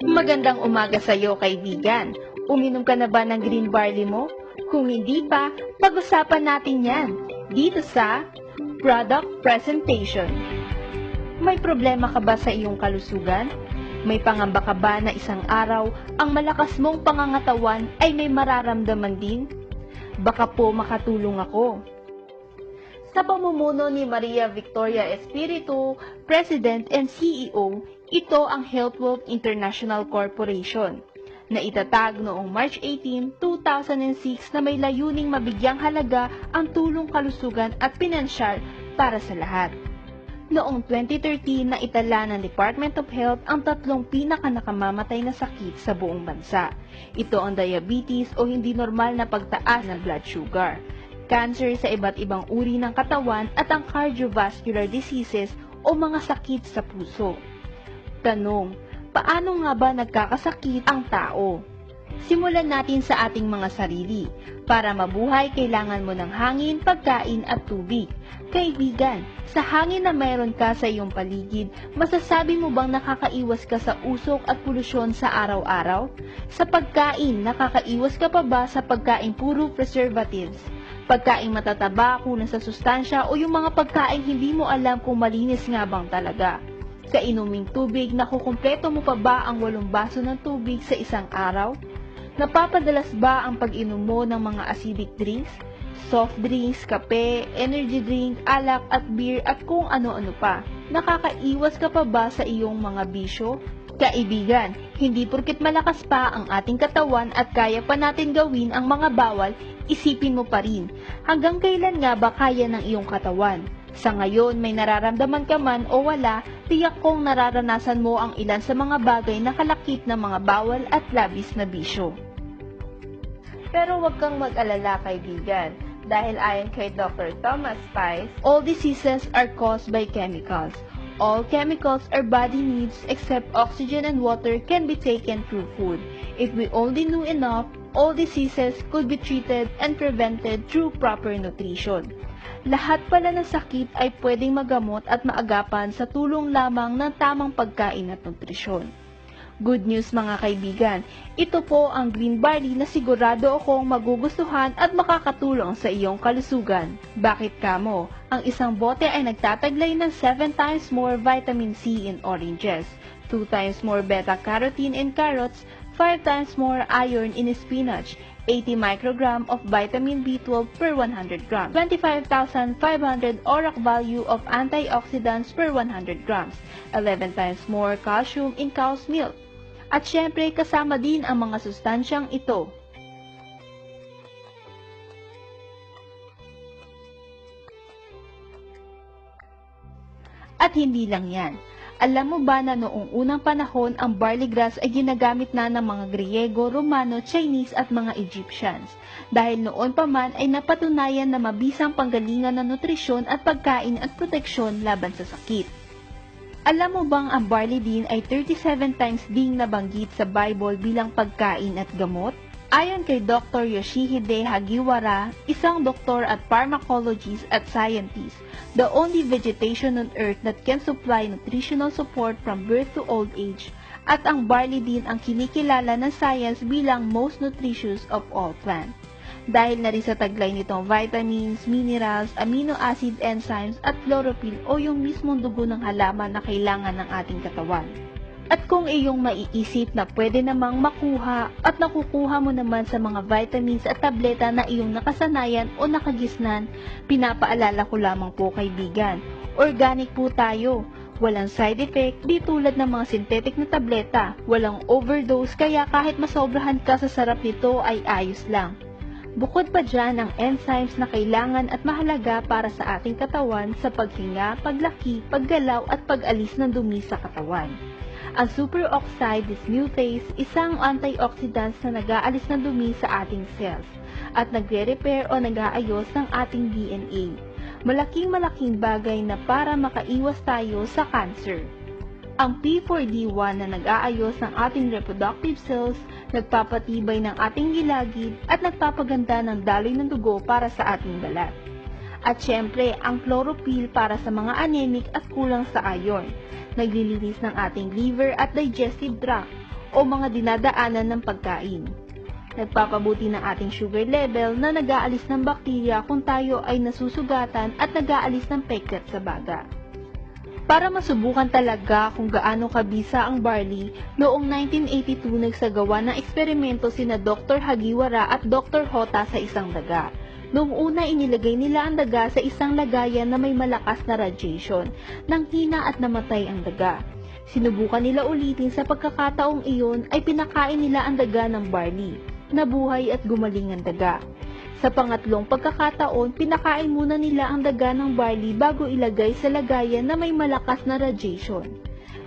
Magandang umaga sa iyo, kaibigan. Uminom ka na ba ng green barley mo? Kung hindi pa, pag-usapan natin yan dito sa Product Presentation. May problema ka ba sa iyong kalusugan? May pangamba ka ba na isang araw ang malakas mong pangangatawan ay may mararamdaman din? Baka po makatulong ako. Sa pamumuno ni Maria Victoria Espiritu, President and CEO, ito ang Healthwealth International Corporation, na itatag noong March 18, 2006 na may layuning mabigyang halaga ang tulong kalusugan at pinansyal para sa lahat. Noong 2013 na itala ng Department of Health ang 3 pinakanakamamatay na sakit sa buong bansa. Ito ang diabetes o hindi normal na pagtaas ng blood sugar, cancer sa iba't ibang uri ng katawan at ang cardiovascular diseases o mga sakit sa puso. Tanong, paano nga ba nagkakasakit ang tao? Simulan natin sa ating mga sarili. Para mabuhay, kailangan mo ng hangin, pagkain at tubig. Kaibigan, sa hangin na mayroon ka sa iyong paligid, masasabi mo bang nakakaiwas ka sa usok at polusyon sa araw-araw? Sa pagkain, nakakaiwas ka pa ba sa pagkain puro preservatives? Pagkain matataba, kulang sa sustansya o yung mga pagkain hindi mo alam kung malinis nga bang talaga? Sa inuming tubig, nakukumpleto mo pa ba ang 8 baso ng tubig sa isang araw? Napapadalas ba ang pag-inom mo ng mga acidic drinks, soft drinks, kape, energy drink, alak at beer at kung ano-ano pa? Nakakaiwas ka pa ba sa iyong mga bisyo? Kaibigan, hindi porket malakas pa ang ating katawan at kaya pa natin gawin ang mga bawal, isipin mo pa rin. Hanggang kailan nga ba kaya ng iyong katawan? Sa ngayon, may nararamdaman ka man o wala, tiyak kong nararanasan mo ang ilan sa mga bagay na kalakip ng mga bawal at labis na bisyo. Pero huwag kang mag-alala, kaibigan, dahil ayon kay Dr. Thomas Spice, all diseases are caused by chemicals. All chemicals our body needs except oxygen and water can be taken through food. If we only knew enough, all diseases could be treated and prevented through proper nutrition. Lahat pala ng sakit ay pwedeng magamot at maagapan sa tulong lamang ng tamang pagkain at nutrisyon. Good news mga kaibigan, ito po ang green barley na sigurado akong magugustuhan at makakatulong sa iyong kalusugan. Bakit kamo? Ang isang bote ay nagtataglay ng 7 times more vitamin C in oranges, 2 times more beta-carotene in carrots, 5 times more iron in spinach, 80 microgram of vitamin B12 per 100 grams, 25,500 ORAC value of antioxidants per 100 grams, 11 times more calcium in cow's milk. At syempre, kasama din ang mga sustansyang ito. At hindi lang yan. Alam mo ba na noong unang panahon, ang barley grass ay ginagamit na ng mga Griego, Romano, Chinese at mga Egyptians. Dahil noon pa man ay napatunayan na mabisang panggalingan ng nutrisyon at pagkain at proteksyon laban sa sakit. Alam mo bang ang barley din ay 37 times ding nabanggit sa Bible bilang pagkain at gamot? Ayon kay Dr. Yoshihide Hagiwara, isang doktor at pharmacologist at scientist, the only vegetation on earth that can supply nutritional support from birth to old age, at ang barley din ang kinikilala ng science bilang most nutritious of all plants. Dahil na rin sa taglay nitong vitamins, minerals, amino acid enzymes at chlorophyll o yung mismong dugo ng halaman na kailangan ng ating katawan. At kung iyong maiisip na pwede namang makuha at nakukuha mo naman sa mga vitamins at tableta na iyong nakasanayan o nakagisnan, pinapaalala ko lamang po kaibigan, organic po tayo. Walang side effect, di tulad ng mga synthetic na tableta. Walang overdose kaya kahit masobrahan ka sa sarap nito ay ayos lang. Bukod pa dyan ang enzymes na kailangan at mahalaga para sa ating katawan sa paghinga, paglaki, paggalaw at pag-alis ng dumi sa katawan. Ang superoxide dismutase, isang antioxidants na nag-aalis ng dumi sa ating cells at nagre-repair o nag-aayos ng ating DNA. Malaking bagay na para makaiwas tayo sa cancer. Ang P4D1 na nag-aayos ng ating reproductive cells, nagpapatibay ng ating gilagid at nagpapaganda ng daloy ng dugo para sa ating balat. At syempre, ang chlorophyll para sa mga anemic at kulang sa iron. Naglilinis ng ating liver at digestive tract. o mga dinadaanan ng pagkain. Nagpapabuti ng ating sugar level na nag-aalis ng bakterya kung tayo ay nasusugatan at nag-aalis ng peklat sa baga. Para masubukan talaga kung gaano kabisa ang barley, noong 1982 nagsagawa ng eksperimento sina Dr. Hagiwara at Dr. Hota sa isang daga. Noong una inilagay nila ang daga sa isang lagayan na may malakas na radiation, nang hina at namatay ang daga. Sinubukan nila ulitin sa pagkakataong iyon ay pinakain nila ang daga ng barley. Nabuhay at gumaling ang daga. Sa pangatlong pagkakataon, pinakain muna nila ang daga ng barley bago ilagay sa lagayan na may malakas na radiation.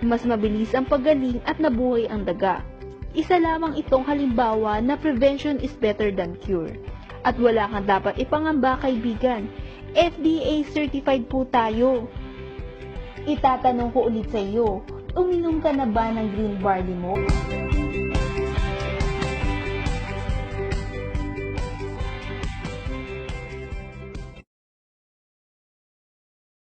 Mas mabilis ang paggaling at nabuhay ang daga. Isa lamang itong halimbawa na prevention is better than cure. At wala kang dapat ipangamba, kaibigan. FDA certified po tayo. Itatanong ko ulit sa iyo, uminom ka na ba ng green barley mo?